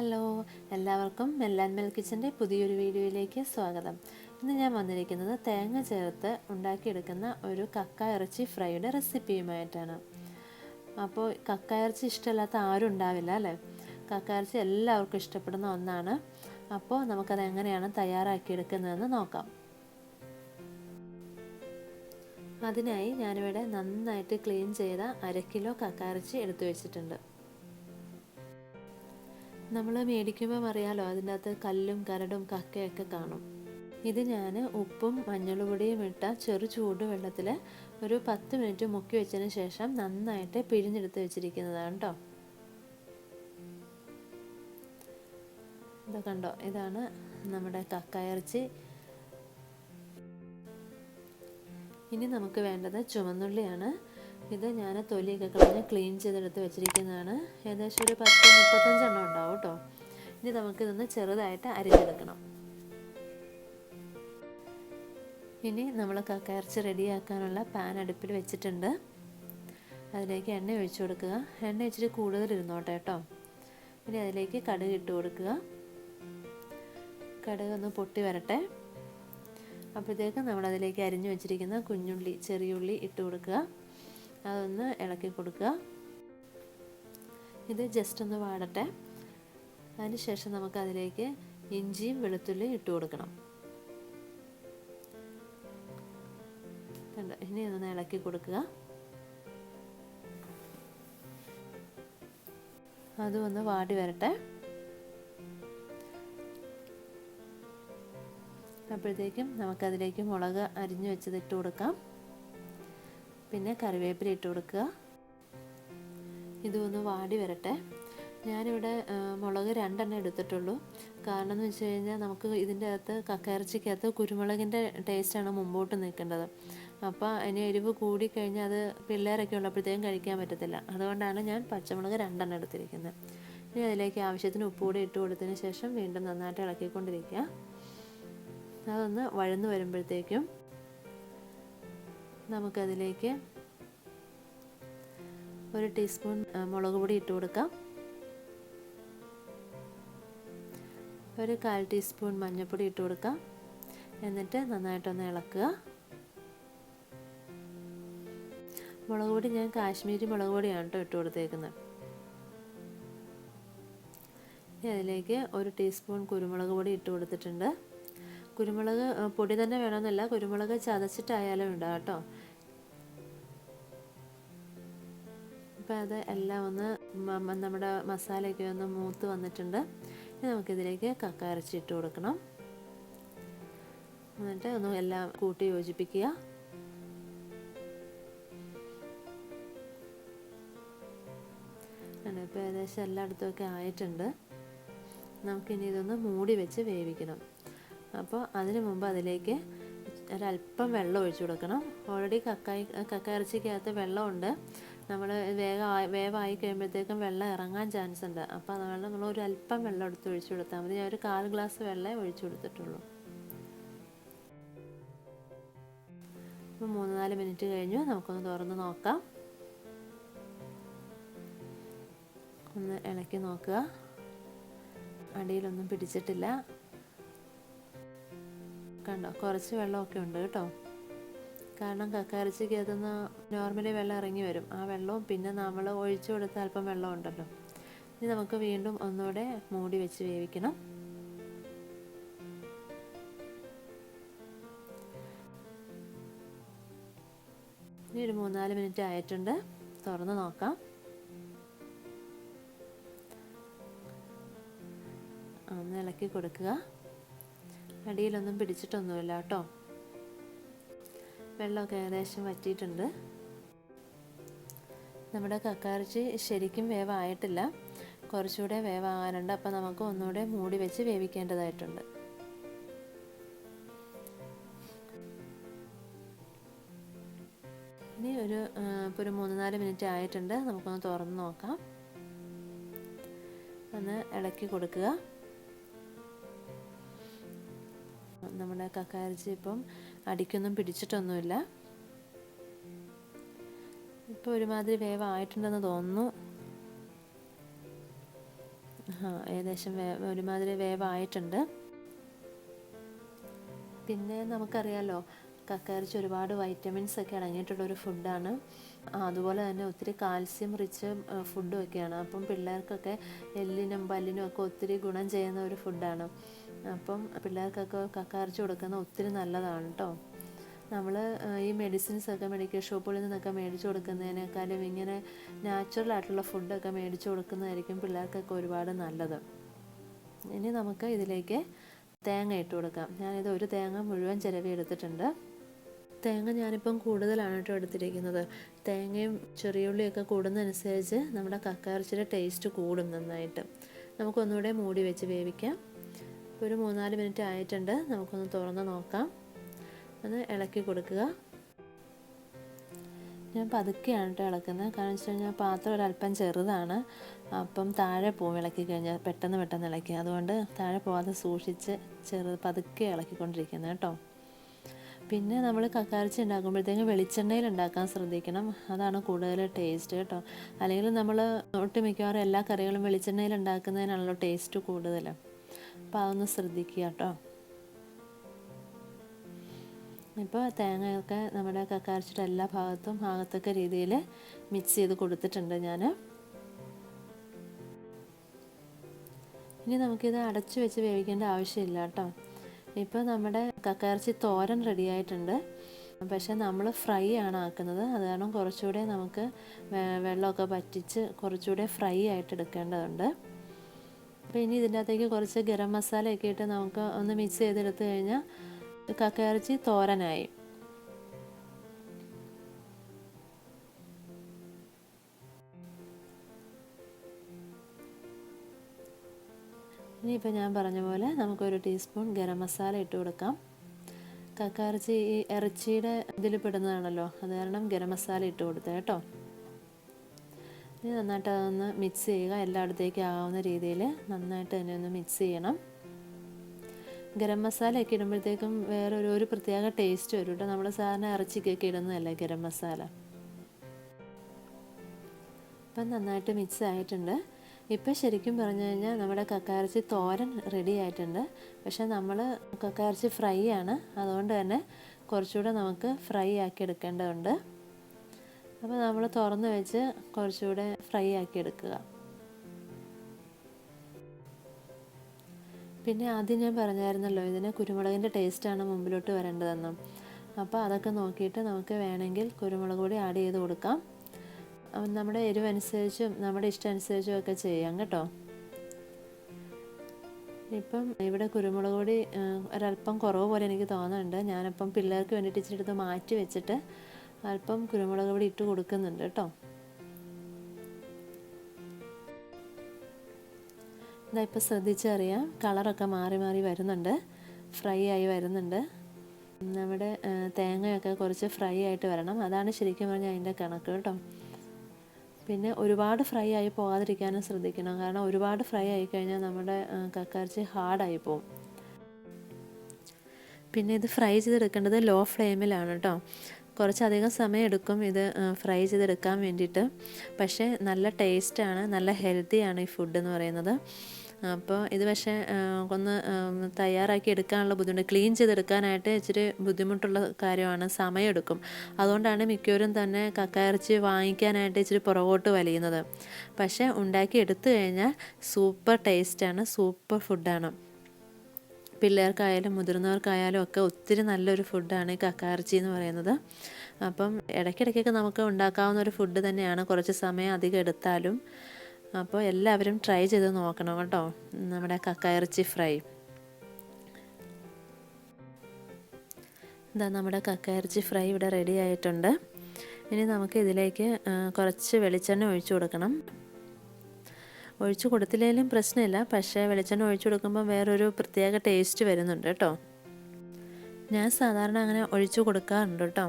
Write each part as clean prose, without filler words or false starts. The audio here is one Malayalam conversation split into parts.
ഹലോ, എല്ലാവർക്കും MEL&MEL കിച്ചൻ്റെ പുതിയൊരു വീഡിയോയിലേക്ക് സ്വാഗതം. ഇന്ന് ഞാൻ വന്നിരിക്കുന്നത് തേങ്ങ ചേർത്ത് ഉണ്ടാക്കിയെടുക്കുന്ന ഒരു കക്ക ഇറച്ചി ഫ്രൈയുടെ റെസിപ്പിയുമായിട്ടാണ്. അപ്പോൾ കക്ക ഇറച്ചി ഇഷ്ടമില്ലാത്ത ആരും ഉണ്ടാവില്ല അല്ലേ? കക്ക ഇറച്ചി എല്ലാവർക്കും ഇഷ്ടപ്പെടുന്ന ഒന്നാണ്. അപ്പോൾ നമുക്കത് എങ്ങനെയാണ് തയ്യാറാക്കിയെടുക്കുന്നതെന്ന് നോക്കാം. അതിനായി ഞാനിവിടെ നന്നായിട്ട് ക്ലീൻ ചെയ്ത 1/2 കിലോ കക്ക ഇറച്ചി എടുത്തു വെച്ചിട്ടുണ്ട്. നമ്മൾ മേടിക്കുമ്പോൾ അറിയാലോ, അതിൻ്റെ അകത്ത് കല്ലും കരടും കക്കയൊക്കെ കാണും. ഇത് ഞാൻ ഉപ്പും മഞ്ഞൾപ്പൊടിയും ഇട്ട ചെറു ചൂട് വെള്ളത്തിൽ ഒരു 10 മിനിറ്റ് മുക്കി വെച്ചതിന് ശേഷം നന്നായിട്ട് പിഴിഞ്ഞെടുത്ത് വെച്ചിരിക്കുന്നതാണ് കേട്ടോ. ഇത് കണ്ടോ, ഇതാണ് നമ്മുടെ കക്ക ഇറച്ചി. ഇനി നമുക്ക് വേണ്ടത് ചുവന്നുള്ളിയാണ്. ഇത് ഞാൻ തൊലിയൊക്കെ കളഞ്ഞ് ക്ലീൻ ചെയ്തെടുത്ത് വെച്ചിരിക്കുന്നതാണ്. ഏകദേശം ഒരു 10-35 എണ്ണം ഉണ്ടാവും കേട്ടോ. ഇനി നമുക്കിതൊന്ന് ചെറുതായിട്ട് അരിഞ്ഞെടുക്കണം. ഇനി നമ്മൾ കക്ക ഇറച്ചി റെഡിയാക്കാനുള്ള പാൻ അടുപ്പിൽ വെച്ചിട്ടുണ്ട്. അതിലേക്ക് എണ്ണ ഒഴിച്ചു കൊടുക്കുക. എണ്ണ ഇച്ചിരി കൂടുതൽ ഇരുന്നോട്ടെ കേട്ടോ. ഇനി അതിലേക്ക് കടുക് ഇട്ട് കൊടുക്കുക. കടുക് ഒന്ന് പൊട്ടി വരട്ടെ. അപ്പോഴത്തേക്കും നമ്മളതിലേക്ക് അരിഞ്ഞു വെച്ചിരിക്കുന്ന കുഞ്ഞുള്ളി, ചെറിയുള്ളി ഇട്ട് കൊടുക്കുക. അതൊന്ന് ഇളക്കി കൊടുക്കുക. ഇത് ജസ്റ്റ് ഒന്ന് വാടട്ടെ. അതിന് ശേഷം നമുക്കതിലേക്ക് ഇഞ്ചിയും വെളുത്തുള്ളിയും ഇട്ട് കൊടുക്കണം. ഇനി ഒന്ന് ഇളക്കി കൊടുക്കുക. അതും ഒന്ന് വാടി വരട്ടെ. അപ്പോഴത്തേക്കും നമുക്കതിലേക്ക് മുളക് അരിഞ്ഞു വെച്ചത് ഇട്ട് കൊടുക്കാം. പിന്നെ കറിവേപ്പില ഇട്ട് കൊടുക്കുക. ഇതൊന്ന് വാടി വരട്ടെ. ഞാനിവിടെ മുളക് 2 എണ്ണം എടുത്തിട്ടുള്ളൂ. കാരണം എന്ന് വെച്ച് കഴിഞ്ഞാൽ നമുക്ക് ഇതിൻ്റെ അകത്ത് കക്ക ഇറച്ചിക്കകത്ത് കുരുമുളകിൻ്റെ ടേസ്റ്റാണ് മുമ്പോട്ട് നിൽക്കേണ്ടത്. അപ്പോൾ അതിന് എരിവ് കൂടിക്കഴിഞ്ഞാൽ അത് പിള്ളേരൊക്കെ ഉള്ളപ്പോഴത്തേക്കും കഴിക്കാൻ പറ്റത്തില്ല. അതുകൊണ്ടാണ് ഞാൻ പച്ചമുളക് 2 എണ്ണം എടുത്തിരിക്കുന്നത്. ഇനി അതിലേക്ക് ആവശ്യത്തിന് ഉപ്പ് കൂടി ഇട്ട് കൊടുത്തതിന് ശേഷം വീണ്ടും നന്നായിട്ട് ഇളക്കിക്കൊണ്ടിരിക്കുക. അതൊന്ന് വഴന്നു വരുമ്പോഴത്തേക്കും നമുക്കതിലേക്ക് 1 ടീസ്പൂൺ മുളക് പൊടി ഇട്ട് കൊടുക്കാം. 1/4 ടീസ്പൂൺ മഞ്ഞൾപ്പൊടി ഇട്ട് കൊടുക്കാം. എന്നിട്ട് നന്നായിട്ടൊന്ന് ഇളക്കുക. മുളക് പൊടി ഞാൻ കാശ്മീരി മുളക് പൊടിയാണ് കേട്ടോ ഇട്ട് കൊടുത്തേക്കുന്നത്. ഇനി അതിലേക്ക് 1 ടീസ്പൂൺ കുരുമുളക് പൊടി ഇട്ട് കൊടുത്തിട്ടുണ്ട്. കുരുമുളക് പൊടി തന്നെ വേണമെന്നില്ല, കുരുമുളക് ചതച്ചിട്ടായാലും ഇടാം കേട്ടോ. അപ്പോൾ അത് എല്ലാം ഒന്ന് നമ്മുടെ മസാലയൊക്കെ ഒന്ന് മൂത്ത് വന്നിട്ടുണ്ട്. ഇനി നമുക്കിതിലേക്ക് കക്ക ഇറച്ചി ഇട്ട് കൊടുക്കണം. എന്നിട്ട് ഒന്ന് എല്ലാം കൂട്ടി യോജിപ്പിക്കുക. ഇപ്പോൾ ഏകദേശം എല്ലായിടത്തുമൊക്കെ ആയിട്ടുണ്ട്. നമുക്കിനി ഇതൊന്ന് മൂടി വെച്ച് വേവിക്കണം. അപ്പോൾ അതിന് മുമ്പ് അതിലേക്ക് ഒരല്പം വെള്ളം ഒഴിച്ചു കൊടുക്കണം. ഓൾറെഡി കക്ക ഇറച്ചിക്കകത്ത് വെള്ളമുണ്ട്. നമ്മൾ വേവായി കഴിയുമ്പോഴത്തേക്കും വെള്ളം ഇറങ്ങാൻ ചാൻസ് ഉണ്ട്. അപ്പോൾ അതുകൊണ്ട് നമ്മൾ ഒരു അല്പം വെള്ളം എടുത്ത് ഒഴിച്ചു കൊടുത്താൽ മതി. ഞാൻ ഒരു 1/4 ഗ്ലാസ് വെള്ളമേ ഒഴിച്ചു കൊടുത്തിട്ടുള്ളൂ. അപ്പോൾ 3-4 മിനിറ്റ് കഴിഞ്ഞു. നമുക്കൊന്ന് തുറന്ന് നോക്കാം. ഒന്ന് ഇളക്കി നോക്കുക. അടിയിലൊന്നും പിടിച്ചിട്ടില്ല. കണ്ടോ, കുറച്ച് വെള്ളമൊക്കെ ഉണ്ട് കേട്ടോ. കാരണം കക്ക ഇറച്ചിക്കകത്തുനിന്ന് നോർമലി വെള്ളം ഇറങ്ങി വരും. ആ വെള്ളവും പിന്നെ നമ്മൾ ഒഴിച്ചു കൊടുത്ത അല്പം വെള്ളം ഉണ്ടല്ലോ. ഇനി നമുക്ക് വീണ്ടും ഒന്നുകൂടെ മൂടി വെച്ച് വേവിക്കണം. ഇനി ഒരു 3-4 മിനിറ്റ് ആയിട്ടുണ്ട്. തുറന്ന് നോക്കാം. ഒന്ന് ഇളക്കി കൊടുക്കുക. അടിയിലൊന്നും പിടിച്ചിട്ടൊന്നുമില്ല കേട്ടോ. വെള്ളമൊക്കെ ഏകദേശം വറ്റിയിട്ടുണ്ട്. നമ്മുടെ കക്ക ഇറച്ചി ശരിക്കും വേവായിട്ടില്ല, കുറച്ചുകൂടെ വേവാകാനുണ്ട്. അപ്പോൾ നമുക്ക് ഒന്നുകൂടെ മൂടി വെച്ച് വേവിക്കേണ്ടതായിട്ടുണ്ട്. ഇനി ഇപ്പോൾ ഒരു 3-4 മിനിറ്റ് ആയിട്ടുണ്ട്. നമുക്കൊന്ന് തുറന്ന് നോക്കാം. ഒന്ന് ഇളക്കി കൊടുക്കുക. നമ്മുടെ കക്ക ഇറച്ചി ഇപ്പം അടിക്കൊന്നും പിടിച്ചിട്ടൊന്നുമില്ല. ഇപ്പോൾ ഒരുമാതിരി വേവായിട്ടുണ്ടെന്ന് തോന്നുന്നു. ഏകദേശം ഒരുമാതിരി വേവായിട്ടുണ്ട്. പിന്നെ നമുക്കറിയാമല്ലോ, കക്കയിറച്ചി ഒരുപാട് വൈറ്റമിൻസ് ഒക്കെ അടങ്ങിയിട്ടുള്ളൊരു ഫുഡാണ്. അതുപോലെ തന്നെ ഒത്തിരി കാൽസ്യം റിച്ച് ഫുഡും ഒക്കെയാണ്. അപ്പം പിള്ളേർക്കൊക്കെ എല്ലിനും പല്ലിനും ഒക്കെ ഒത്തിരി ഗുണം ചെയ്യുന്ന ഒരു ഫുഡാണ്. അപ്പം പിള്ളേർക്കൊക്കെ കക്കയിറച്ചി കൊടുക്കുന്നത് ഒത്തിരി നല്ലതാണ് കേട്ടോ. നമ്മൾ ഈ മെഡിസിൻസൊക്കെ മെഡിക്കൽ ഷോപ്പുകളിൽ നിന്നൊക്കെ മേടിച്ച് കൊടുക്കുന്നതിനേക്കാളും ഇങ്ങനെ നാച്ചുറൽ ആയിട്ടുള്ള ഫുഡൊക്കെ മേടിച്ച് കൊടുക്കുന്നതായിരിക്കും പിള്ളേർക്കൊക്കെ ഒരുപാട് നല്ലത്. ഇനി നമുക്ക് ഇതിലേക്ക് തേങ്ങ ഇട്ട് കൊടുക്കാം. ഞാനിത് ഒരു തേങ്ങ മുഴുവൻ ചിരവി എടുത്തിട്ടുണ്ട്. തേങ്ങ ഞാനിപ്പം കൂടുതലാണ് കേട്ടോ എടുത്തിരിക്കുന്നത്. തേങ്ങയും ചെറിയുള്ളിയൊക്കെ കൂടുന്നതനുസരിച്ച് നമ്മുടെ കക്കയിറച്ചിയുടെ ടേസ്റ്റ് കൂടും നന്നായിട്ട്. നമുക്കൊന്നുകൂടെ മൂടി വെച്ച് വേവിക്കാം. ഒരു 3-4 മിനിറ്റ് ആയിട്ടുണ്ട്. നമുക്കൊന്ന് തുറന്ന് നോക്കാം. ഒന്ന് ഇളക്കി കൊടുക്കുക. ഞാൻ പതുക്കെയാണ് കേട്ടോ ഇളക്കുന്നത്. കാരണം വെച്ച് കഴിഞ്ഞാൽ പാത്രം ഒരല്പം ചെറുതാണ്. അപ്പം താഴെ പോകും ഇളക്കി കഴിഞ്ഞാൽ, പെട്ടെന്ന് ഇളക്കി. അതുകൊണ്ട് താഴെ പോകാതെ സൂക്ഷിച്ച് പതുക്കെ ഇളക്കിക്കൊണ്ടിരിക്കുന്നത് കേട്ടോ. പിന്നെ നമ്മൾ കക്കയിറച്ചി ഉണ്ടാക്കുമ്പോഴത്തേക്ക് വെളിച്ചെണ്ണയിൽ ഉണ്ടാക്കാൻ ശ്രദ്ധിക്കണം. അതാണ് കൂടുതൽ ടേസ്റ്റ് കേട്ടോ. അല്ലെങ്കിൽ നമ്മൾ ഒട്ടുമിക്കവാറും എല്ലാ കറികളും വെളിച്ചെണ്ണയിൽ ഉണ്ടാക്കുന്നതിനാണല്ലോ ടേസ്റ്റ് കൂടുതൽ. അപ്പോൾ അതൊന്ന് ശ്രദ്ധിക്കുക കേട്ടോ. ഇപ്പോൾ തേങ്ങയൊക്കെ നമ്മുടെ കക്കയിറച്ചിയുടെ എല്ലാ ഭാഗത്തും ആകത്തക്ക രീതിയിൽ മിക്സ് ചെയ്ത് കൊടുത്തിട്ടുണ്ട് ഞാൻ. ഇനി നമുക്കിത് അടച്ചു വെച്ച് വേവിക്കേണ്ട ആവശ്യമില്ല കേട്ടോ. ഇപ്പോൾ നമ്മുടെ കക്കയിറച്ചി തോരൻ റെഡിയായിട്ടുണ്ട്. പക്ഷേ നമ്മൾ ഫ്രൈ ആണ് ആക്കുന്നത്. അത് കാരണം കുറച്ചുകൂടെ നമുക്ക് വെള്ളമൊക്കെ വറ്റിച്ച് കുറച്ചുകൂടെ ഫ്രൈ ആയിട്ട് എടുക്കേണ്ടതുണ്ട്. അപ്പോൾ ഇനി ഇതിൻ്റെ അകത്തേക്ക് കുറച്ച് ഗരം മസാലയൊക്കെ ഇട്ട് നമുക്ക് ഒന്ന് മിക്സ് ചെയ്തെടുത്ത് കഴിഞ്ഞാൽ കക്കയിറച്ചി തോരനായി. ഇനിയിപ്പോൾ ഞാൻ പറഞ്ഞ പോലെ നമുക്കൊരു ടീസ്പൂൺ ഗരം മസാല ഇട്ട് കൊടുക്കാം. കക്കയിറച്ചി ഈ ഇറച്ചിയുടെ ഇതിൽ പെടുന്നതാണല്ലോ, അത് കാരണം ഗരം മസാല ഇട്ട് കൊടുത്തത് കേട്ടോ. ഇനി നന്നായിട്ട് അതൊന്ന് മിക്സ് ചെയ്യുക. എല്ലായിടത്തേക്കും ആവുന്ന രീതിയിൽ നന്നായിട്ട് തന്നെ ഒന്ന് മിക്സ് ചെയ്യണം. ഗരം മസാലയൊക്കെ ഇടുമ്പോഴത്തേക്കും ഒരു പ്രത്യേക ടേസ്റ്റ് വരും കേട്ടോ. നമ്മൾ സാധാരണ ഇറച്ചിക്കൊക്കെ ഇടുന്നതല്ലേ ഗരം മസാല. അപ്പം നന്നായിട്ട് മിക്സ് ആയിട്ടുണ്ട്. ഇപ്പം ശരിക്കും പറഞ്ഞു കഴിഞ്ഞാൽ നമ്മുടെ കക്കയിറച്ചി തോരൻ റെഡി ആയിട്ടുണ്ട്. പക്ഷേ നമ്മൾ കക്കയിറച്ചി ഫ്രൈ ആണ്, അതുകൊണ്ട് തന്നെ കുറച്ചുകൂടെ നമുക്ക് ഫ്രൈ ആക്കി എടുക്കേണ്ടതുണ്ട്. അപ്പോൾ നമ്മൾ തുറന്ന് വെച്ച് കുറച്ചുകൂടെ ഫ്രൈ ആക്കി എടുക്കുക. പിന്നെ ആദ്യം ഞാൻ പറഞ്ഞായിരുന്നല്ലോ, ഇതിന് കുരുമുളകിൻ്റെ ടേസ്റ്റാണ് മുമ്പിലോട്ട് വരേണ്ടതെന്നും. അപ്പോൾ അതൊക്കെ നോക്കിയിട്ട് നമുക്ക് വേണമെങ്കിൽ കുരുമുളക് പൊടി ആഡ് ചെയ്ത് കൊടുക്കാം. നമ്മുടെ എരിവനുസരിച്ചും നമ്മുടെ ഇഷ്ടമനുസരിച്ചും ഒക്കെ ചെയ്യാം കേട്ടോ. ഇപ്പം ഇവിടെ കുരുമുളക് പൊടി ഒരല്പം കുറവ് പോലെ എനിക്ക് തോന്നുന്നുണ്ട്. ഞാനിപ്പം പിള്ളേർക്ക് വേണ്ടിയിട്ട് ഇച്ചിരി എടുത്ത് മാറ്റി വെച്ചിട്ട് അല്പം കുരുമുളക് പൊടി ഇട്ട് കൊടുക്കുന്നുണ്ട് കേട്ടോ. ഇതായിപ്പോൾ ശ്രദ്ധിച്ചറിയാം, കളറൊക്കെ മാറി മാറി വരുന്നുണ്ട്, ഫ്രൈ ആയി വരുന്നുണ്ട്. നമ്മുടെ തേങ്ങയൊക്കെ കുറച്ച് ഫ്രൈ ആയിട്ട് വരണം. അതാണ് ശരിക്കും പറഞ്ഞാൽ അതിൻ്റെ കണക്ക് കേട്ടോ. പിന്നെ ഒരുപാട് ഫ്രൈ ആയി പോകാതിരിക്കാനും ശ്രദ്ധിക്കണം. കാരണം ഒരുപാട് ഫ്രൈ ആയി കഴിഞ്ഞാൽ നമ്മുടെ കക്കയിറച്ചി ഹാർഡായി പോകും. പിന്നെ ഇത് ഫ്രൈ ചെയ്തെടുക്കേണ്ടത് ലോ ഫ്ലെയിമിലാണ് കേട്ടോ. കുറച്ചധികം സമയം എടുക്കും ഇത് ഫ്രൈ ചെയ്തെടുക്കാൻ വേണ്ടിയിട്ട്. പക്ഷേ നല്ല ടേസ്റ്റാണ്, നല്ല ഹെൽത്തിയാണ് ഈ ഫുഡ് എന്ന് പറയുന്നത്. അപ്പോൾ ഇത് പക്ഷേ ഒന്ന് തയ്യാറാക്കി എടുക്കാനുള്ള ബുദ്ധിമുട്ട്, ക്ലീൻ ചെയ്തെടുക്കാനായിട്ട് ഇച്ചിരി ബുദ്ധിമുട്ടുള്ള കാര്യമാണ്, സമയമെടുക്കും. അതുകൊണ്ടാണ് മിക്കവരും തന്നെ കക്കയിറച്ചി വാങ്ങിക്കാനായിട്ട് ഇച്ചിരി പുറകോട്ട് വലിയുന്നത്. പക്ഷേ ഉണ്ടാക്കി എടുത്തു കഴിഞ്ഞാൽ സൂപ്പർ ടേസ്റ്റാണ്, സൂപ്പർ ഫുഡാണ്. പിള്ളേർക്കായാലും മുതിർന്നവർക്കായാലും ഒക്കെ ഒത്തിരി നല്ലൊരു ഫുഡാണ് ഈ കക്കയിറച്ചി എന്ന് പറയുന്നത്. അപ്പം ഇടയ്ക്കിടയ്ക്കൊക്കെ നമുക്ക് ഉണ്ടാക്കാവുന്ന ഒരു ഫുഡ് തന്നെയാണ്, കുറച്ച് സമയം അധികം എടുത്താലും. അപ്പോൾ എല്ലാവരും ട്രൈ ചെയ്ത് നോക്കണം കേട്ടോ നമ്മുടെ കക്കയിറച്ചി ഫ്രൈ. ഇതാ നമ്മുടെ കക്കയിറച്ചി ഫ്രൈ ഇവിടെ റെഡി ആയിട്ടുണ്ട്. ഇനി നമുക്ക് ഇതിലേക്ക് കുറച്ച് വെളിച്ചെണ്ണ ഒഴിച്ചു കൊടുക്കണം. ഒഴിച്ചു കൊടുത്തില്ലെങ്കിലും പ്രശ്നമില്ല, പക്ഷേ വെളിച്ചെണ്ണ ഒഴിച്ചു കൊടുക്കുമ്പോൾ വേറൊരു പ്രത്യേക ടേസ്റ്റ് വരുന്നുണ്ട് കേട്ടോ. ഞാൻ സാധാരണ അങ്ങനെ ഒഴിച്ചു കൊടുക്കാറുണ്ട് കേട്ടോ.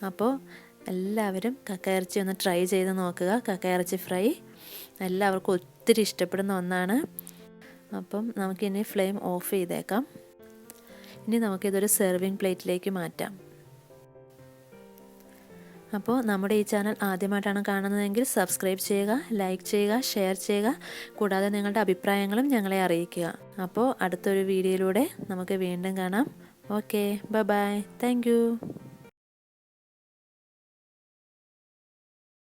അപ്പോൾ എല്ലാവരും കക്കയിറച്ചി ഒന്ന് ട്രൈ ചെയ്ത് നോക്കുക. കക്കയിറച്ചി ഫ്രൈ എല്ലാവർക്കും ഒത്തിരി ഇഷ്ടപ്പെടുന്ന ഒന്നാണ്. അപ്പം നമുക്കിനി ഫ്ലെയിം ഓഫ് ചെയ്തേക്കാം. ഇനി നമുക്കിതൊരു സെർവിങ് പ്ലേറ്റിലേക്ക് മാറ്റാം. അപ്പോൾ നമ്മുടെ ഈ ചാനൽ ആദ്യമായിട്ടാണ് കാണുന്നതെങ്കിൽ സബ്സ്ക്രൈബ് ചെയ്യുക, ലൈക്ക് ചെയ്യുക, ഷെയർ ചെയ്യുക. കൂടാതെ നിങ്ങളുടെ അഭിപ്രായങ്ങളും ഞങ്ങളെ അറിയിക്കുക. അപ്പോൾ അടുത്തൊരു വീഡിയോയിലൂടെ നമുക്ക് വീണ്ടും കാണാം. Okay, bye bye. Thank you.